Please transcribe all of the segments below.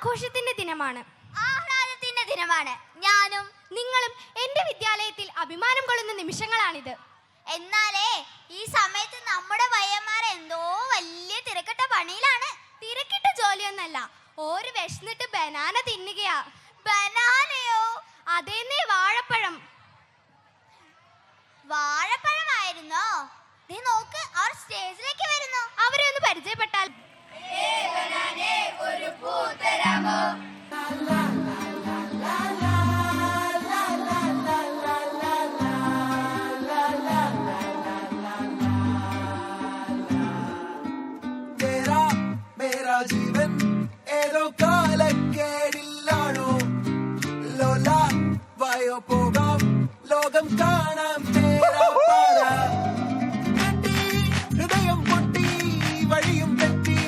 ആഘോഷത്തിന്റെ ദിനമാണ്, ആഹ്ലാദത്തിന്റെ ദിനമാണ്. ഞാനും നിങ്ങളും എന്റെ വിദ്യാലയത്തിൽ അഭിമാനം കൊള്ളുന്ന നിമിഷങ്ങളാണിത്. എന്നാലേ ഈ സമയത്ത് നമ്മുടെ പയ്യന്മാർ എന്തോ വലിയ തിരക്കിട്ട പണിയിലാണ്. തിരക്കിട്ട ജോലിയൊന്നല്ല, ഒരു വിശന്നിട്ട് ബനാന തിന്നുകയാ. ബനാനയോ? അതേന്നേ, വാഴപ്പഴം. വാഴപ്പഴമായിരുന്നോ? ദേ നോക്ക്, അവർ സ്റ്റേജിലേക്ക് വരുന്നു. അവരെ ഒന്ന് പരിചയപ്പെട്ടാൽ. ഒരു പൂ തരാമോ? ജീവൻ ഏതോ കാലക്കേടില്ലാണോ? ലോല വായോ പോകാം, ലോകം കാണാം. ഹൃദയം പൊട്ടി, വഴിയും തെറ്റി,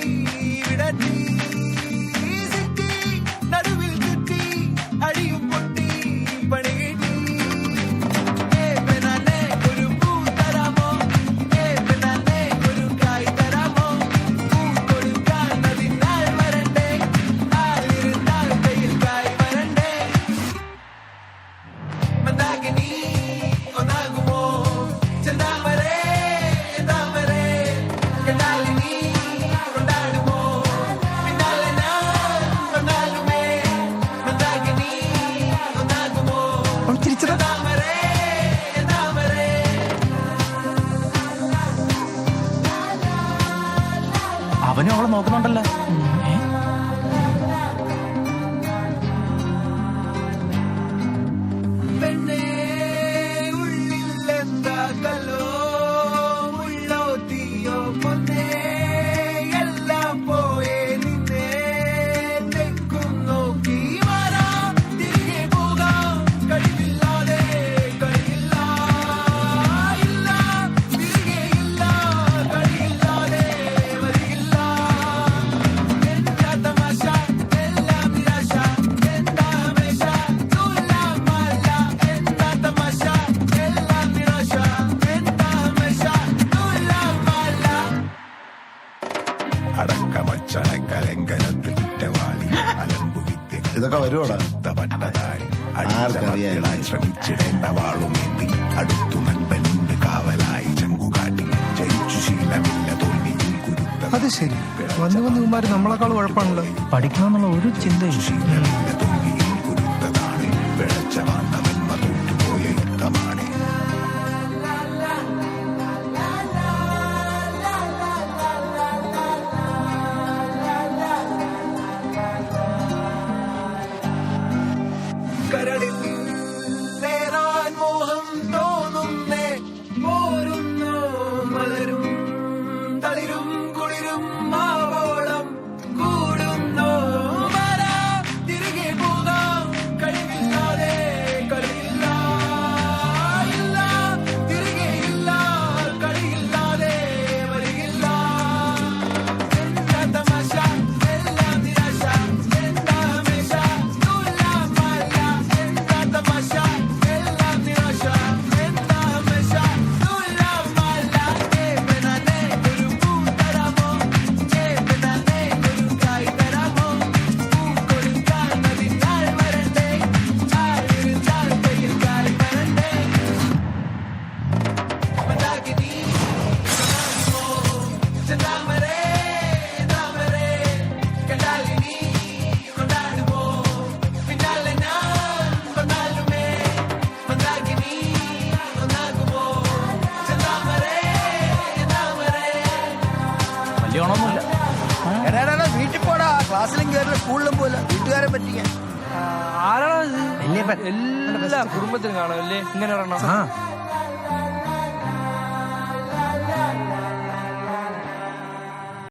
വിടറ്റി, നടുവിൽ ചുറ്റി, അടിയും പൊട്ടി, പണി കിട്ടി. ഒരു പൂ തരാമോ? ഒരു കായ് തരാമോ? പൂ കൊടുക്കാൻ അതിനാൾ വരണ്ടേ, ആളിരുന്നാൽ കയ്യിൽ കായ് വരണ്ടേ. മന്ദാകിനി ഒന്നാകുമോ? ചെന്താമരേ താമരേ കണ്ടാലിനി കൊണ്ടാടുമോ? പിന്നാലെ ഞാൻ കൊണ്ടാലുമേ. മന്ദാകിനി ഒന്നാകുമോ? ചെന്താമരേ താമരേ. അവനും അവളെ നോക്കുന്നുണ്ടല്ലോ. പെണ്ണേ ഉള്ളിൽ എന്താ കല്ലോ, മുള്ളോ തീയോ പൊന്നേ, എല്ലാം പോയേ നിന്നെ തെക്കും നോക്കി വരാം. തിരികെ പോകാം, കഴിവില്ലാതെ കഴിയില്ല, ഇല്ല, തിരികെ ഇല്ല, കഴിയില്ലാതെ വരില്ല. എന്താ തമാശ, എല്ലാം നിരാശ, എന്താ മേശ, തുലാമല്ല. എന്താ തമാശ, എല്ലാം നിരാശ, എന്താ മേശ, തുലാമല്ല. അടക്കമച്ചടക്കലങ്കനത്തിറ്റവാളി അലമ്പു ഇതൊക്കെ വരുവോടാ? ആർക്കറിയാം? ശ്രമിച്ചിടേണ്ട വാളുമേന്തി അടുത്തു നൻപനുണ്ട് കാവലായി ചങ്കുകാട്ടി ജയിച്ചു ശീലമില്ല തോൽവിയും കുരുത്ത. അത് ശരി, വന്നു വന്നുമാര് നമ്മളെക്കാൾ കുഴപ്പമാണല്ലോ. പഠിക്കണമെന്നുള്ള ഒരു ചിന്തയും. ശീലമില്ല തോൽവിയും കുരുത്തതാണ്. പിഴച്ച വാന്തവന്മ തോറ്റുപോയ യുദ്ധമാണ്. കരളിൽ നേരാൻ മോഹം തോന്നുന്നേ, പോരുന്നോ മലരും തളിരും കുളിരും മാവോളം കൂടുന്നോ. വരാം, തിരികെ പോകാം, കഴിവില്ലാതെ കളിയില്ല, ഇല്ല, തിരികെ ഇല്ല, കളിയില്ലാതെ വരികില്ല. എന്താ തമാശ, എല്ലാം നിരാശ, എന്താ മേശ, തുലാമല്ല. എന്താ തമാശ, എല്ലാം നിരാശ, എന്താ മേശ, തുലാമല്ല. പെണ്ണേ ഒരു പൂ തരാമോ? പെണ്ണേ ഒരു കായ് തരാമോ? പൂ കൊടുക്കാൻ അതിനാൾ വരണ്ടേ, ആളിരുന്നാൽ കയ്യിൽ കായ് വരണ്ടേ. മന്ദാകിനി ഒന്നാകുമോ? ചെന്താമരേ താമരേ കണ്ടാലിനി കൊണ്ടാടുമോ? പിന്നാലെ ഞാൻ കൊണ്ടാലുമേ. മന്ദാകിനി ഒന്നാകുമോ? ചെന്താമരേ താമരേ. വലിയ ഓണമൊന്നുമില്ല. വീട്ടിൽ പോടാ, ക്ലാസ്സിലും കയറില്ല, സ്കൂളിലും പോലെ വീട്ടുകാരെ പറ്റിക്കാൻ. ആരാണോ ഇത്? എല്ലാ കുടുംബത്തിലും കാണുമല്ലേ ഇങ്ങനെ ഒരെണ്ണം?